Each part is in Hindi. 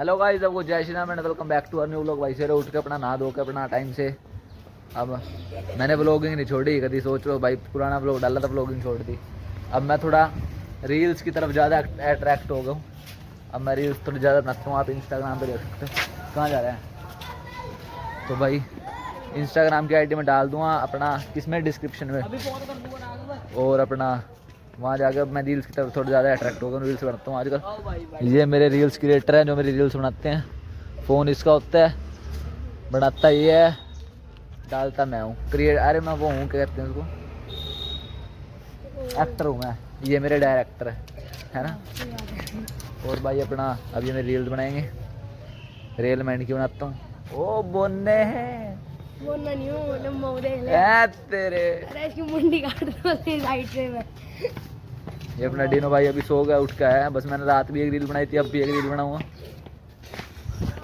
हेलो गाइस, सबको जय Shri Ram and welcome back to our new vlog. भाई से उठ के अपना नहा धो के अपना टाइम से अब मैंने व्लॉगिंग नहीं छोड़ी कभी। सोच लो भाई, पुराना व्लॉग डाला था, व्लॉगिंग छोड़ दी। अब मैं थोड़ा रील्स की तरफ ज़्यादा अट्रैक्ट हो गया हूँ। अब मैं रील्स थोड़ी ज़्यादा बनाता हूँ। आप इंस्टाग्राम पर देख सकते हो। कहाँ जा रहे हैं? तो भाई इंस्टाग्राम की आईडी में डाल दूँगा अपना, किसमें, डिस्क्रिप्शन में। और अपना वहाँ जाकर मैं रील्स की तरफ थोड़ा ज़्यादा अट्रैक्ट हो गया, रील्स बनाता हूँ आजकल। ये मेरे रील्स क्रिएटर हैं जो मेरी रील्स बनाते हैं। फ़ोन इसका होता है, बनाता ये है, डालता मैं हूँ। अरे मैं वो हूँ, क्या कहते हैं उसको, एक्टर हूँ मैं। ये मेरे डायरेक्टर है ना। और भाई अपना अब ये मेरे रील्स बनाएंगे। रेल मैंड की बनाता हूँ। ओ बोने हैं बोलना नहीं हो, लंबा हो देख ले। तेरे अरे इसकी मुंडी काट दो साइड से मैं। ये अपना डिनो भाई अभी सो गया, उठ के आया। बस मैंने रात भी एक रील बनाई थी, अब भी एक रील बनाऊंगा।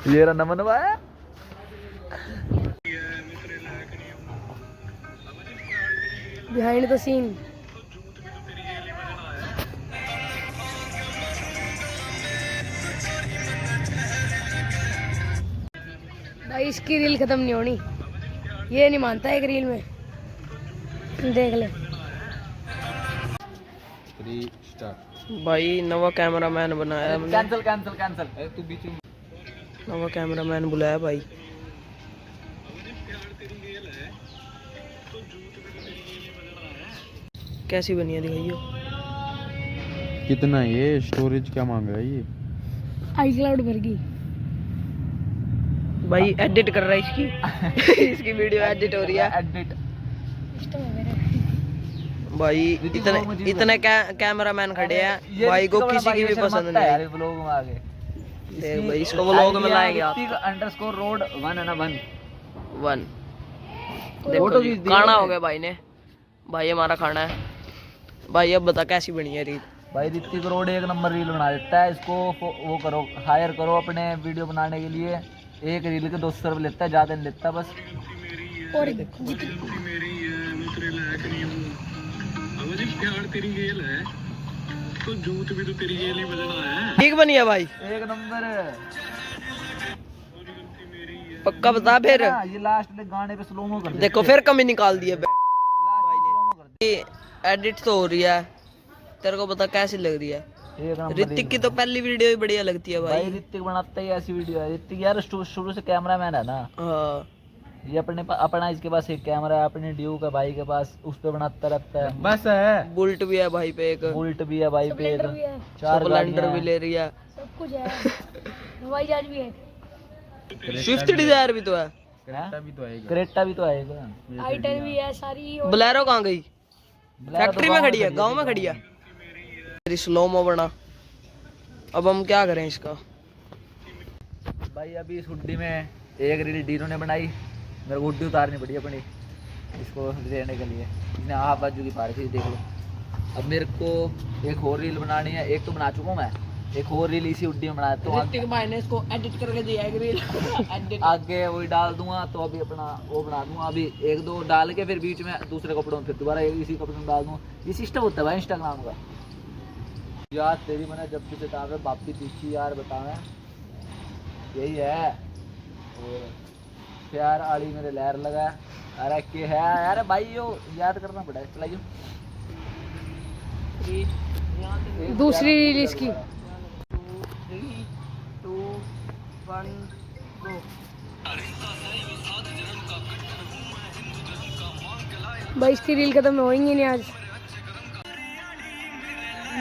ये रहा नमन भाई। Behind the scene. भाई इसकी रील खत्म नहीं होनी, ये नहीं मानता एक रील में। देख ले भाई नवा कैमरामैन बनाया हमने। Cancel cancel cancel. तू बीच में नवा कैमरामैन बुलाया भाई। कैसी बनी है दिखाइयो। कितना ये स्टोरेज क्या मांग रहा है ये? iCloud भर गई भाई एडिट कर रहा है इसकी इसकी वीडियो एडिट हो रही है। एडिट भाई इतने कैमरामैन खड़े हैं, भाई को किसी की भी पसंद नहीं आई। व्लॉग में आगे देख भाई इसको व्लॉग में लाएंगे आप। अंडरस्कोर रोड 1 है ना, 1 देखो जी, खाना हो गया भाई ने। भाई हमारा खाना है। भाई अब बता कैसी बनी है रील। भाई ऋतिक रोड एक नंबर रील बना देता है। इसको वो करो, हायर करो अपने वीडियो बनाने के लिए। एक रील के 200 रुपये लेता है, ज़्यादा नहीं लेता बस। और ठीक बनी है भाई, एक नंबर। पक्का बता फिर। ये लास्ट में गाने पे स्लोमो कर देखो फिर कमी निकाल दी है भाई ने। ने। एडिट तो हो रही है, तेरे को पता कैसी लग रही है। ऋतिक की तो पहली वीडियो ही बढ़िया लगती है भाई। भाई। ऋतिक बनाता ही ऐसी वीडियो है। ऋतिक यार शुरू से कैमरा मैन है ना। हाँ ये अपना इसके पास एक कैमरा है, अपने ड्यूक है भाई के पास, उस पे बनाता रहता है। बस है। बुलेट भी है भाई पे, एक बुलेट भी है भाई पे, एक भी है, 4 स्प्लेंडर भी ले रही है, सब कुछ है। हवाई जहाज भी है, स्विफ्ट डिजायर भी तो है, क्रेटा भी तो आएगा। i10 भी है सारी। बोलेरो कहाँ गई? फैक्ट्री में खड़ी है, गांव में खड़ी है। मेरी स्लोमो बना। अब हम क्या करें इसका? भाई अभी इस हुड्डी में एक रील डीनो ने बनाई। मेरे को हुड्डी उतारनी पड़ी अपनी इसको लेने के लिए। इसने हाफ बाजू की पार की, देख लो। अब मेरे को एक और रील बनानी है। एक तो बना चुका हूँ मैं, एक और रील इसी हुड्डी में बना देता हूँ। ऋतिक भाई ने इसको एडिट करके दिया है रील। एडिट आगे वही डाल दूंगा। तो अभी अपना वो बना दूंगा। अभी एक दो डाल के फिर बीच में दूसरे कपड़ों में फिर दोबारा इसी कपड़े में डाल दूंगा। ये सिस्टम होता है भाई इंस्टाग्राम का। यार तेरी मैंने जब भी किताब है बापी पीछी यार बतावे, यही है। और प्यार आड़ी मेरे लहर लगा। अरे के है यार भाई, यो याद करना पड़ा है। चलाइयो दूसरी रील इसकी। 3 2 1 गो। भाई इसकी रील खत्म होएंगी नहीं आज।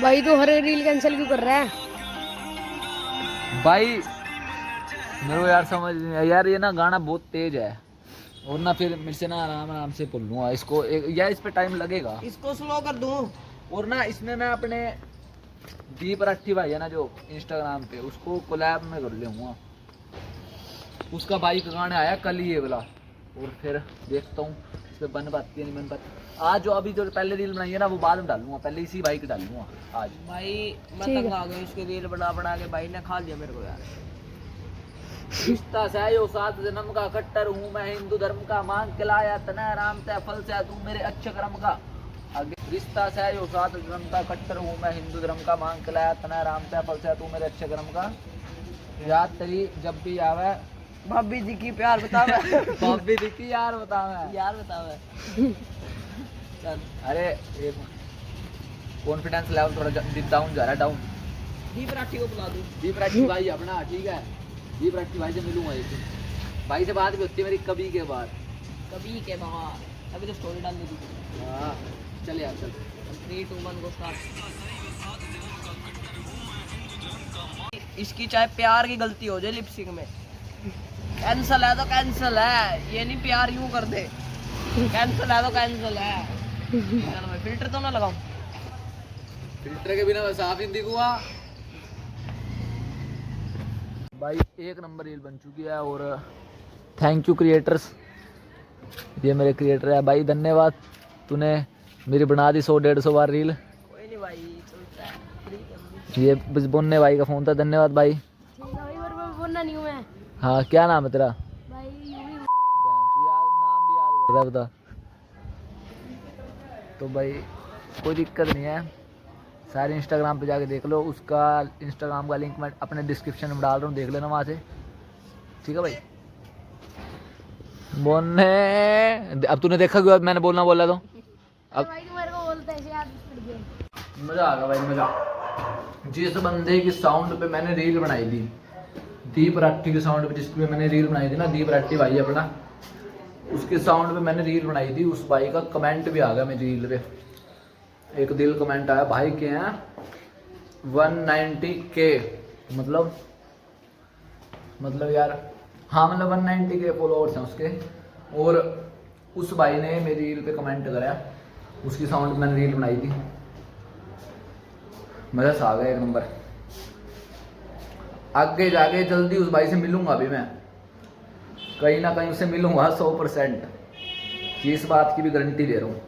भाई तो हर रील कैंसिल क्यों कर रहा है? भाई मेरे को यार समझ नहीं आया यार। ये ना गाना बहुत तेज है, और ना फिर मेरे से ना आराम आराम से बोल लूँगा इसको। यार इस पे टाइम लगेगा। इसको स्लो कर दूं। और ना इसमें मैं अपने दीप राठी भाई है ना जो इंस्टाग्राम पे, उसको कोलैब में कर लूँगा। उसका बाइक गाना आया कल ही ये वाला। और फिर देखता हूँ इस पर बन पाती है नहीं बन पाती। आज जो अभी जो पहले रील बनाई है ना वो बाद में डालूंगा, पहले इसी बाइक डालूंगा आज। भाई मैं तंग आ गया इसके रील बना बना के। भाई ने खा लिया मेरे को यार। रिश्ता सहयो 7 जन्म का, कट्टर हूँ मैं हिंदू धर्म का, मांग के लाया तना राम ते फल से तू मेरे अच्छे कर्म का। आगे रिश्ता सहयो 7 जन्म का, कट्टर हूँ मैं हिंदू धर्म का, मांग के लाया तना राम ते फल से तू मेरे अच्छे कर्म का। याद तेरी जब भी आवे भाभी जी की प्यार बतावे भाभी दिखी यार बतावे यार बतावे चल अरे एक कॉन्फिडेंस लेवल थोड़ा डाउन जा रहा है डाउन दीप राठी को बुला दूं दीप राठी भाई अपना ठीक है दीप राठी भाई से मिलूंगा एक दिन भाई से बात भी होती है मेरी कभी के बाद कभी के बाहर अभी तो स्टोरी डाल दी थी हाँ चल यार चल 3 2 1 गो स्टार्ट इसकी चाहे प्यार की गलती हो जाए लिपसिंग में कैंसल है तो कैंसल है ये नहीं प्यार यूं कर दे कैंसल है तो कैंसल है चल मैं फिल्टर तो ना लगाऊं फिल्टर के बिना साफ हिंदी हुआ भाई एक नंबर रील बन चुकी है और थैंक यू क्रिएटर्स ये मेरे क्रिएटर है भाई धन्यवाद तूने मेरी बना दी 100-150 बार रील कोई नहीं भाई चलता है ये बस बोलने भाई का फोन था धन्यवाद भाई ठीक है भाई और मैं बोलना नहीं हूँ मैं हाँ क्या नाम है तेरा भाई यूं ही यार नाम भी याद कर रहा है बता तो भाई कोई दिक्कत नहीं है सारे इंस्टाग्राम पे जाके देख लो उसका इंस्टाग्राम का लिंक मैं अपने डिस्क्रिप्शन में डाल रहा हूँ देख लेना वहाँ से ठीक है भाई बोलने अब तूने देखा क्यों अब मैंने बोलना बोला तो अब भाई तू मेरे को बोलता है ऐसे याद पड़ गया मज़ा आ गया भाई मज़ा जिस बंदे की साउंड पे मैंने रील बनाई थी दीप राठी के साउंड पे जिसके पे मैंने रील बनाई थी ना दीप राठी भाई अपना उसके साउंड पे मैंने रील बनाई थी उस भाई का कमेंट भी आ गया मेरी रील पे एक दिल कमेंट आया भाई के हैं 190K मतलब यार हाँ मतलब 190K फॉलोअर्स हैं उसके और उस भाई ने मेरी रील पे कमेंट करा उसकी साउंड मैंने रील बनाई थी मज़ा सा आ गया एक नंबर आगे जाके जल्दी उस भाई से मिलूंगा अभी मैं कहीं ना कहीं उससे मिलूंगा 100% इस बात की भी गारंटी दे रहा हूँ